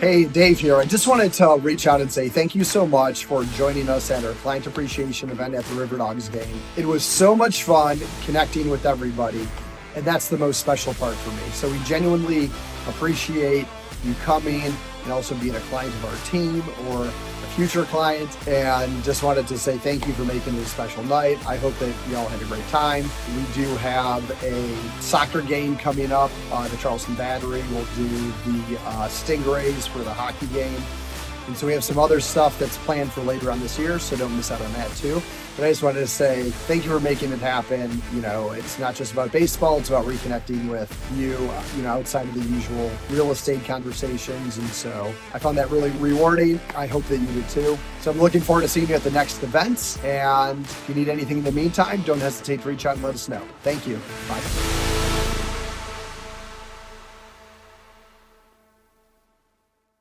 Hey, Dave here. I just wanted to reach out and say thank you so much for joining us at our client appreciation event at the Riverdogs game. It was so much fun connecting with everybody, and that's the most special part for me. So we genuinely appreciate you coming and also being a client of our team or a future client, and just wanted to say thank you for making this a special night. I hope that you all had a great time. We do have a soccer game coming up, the Charleston Battery. We'll do the Stingrays for the hockey game. And so we have some other stuff that's planned for later on this year, so don't miss out on that too. But I just wanted to say thank you for making it happen. It's not just about baseball, it's about reconnecting with you, outside of the usual real estate conversations. And so I found that really rewarding. I hope that you did too. So I'm looking forward to seeing you at the next events. And if you need anything in the meantime, don't hesitate to reach out and let us know. Thank you. Bye.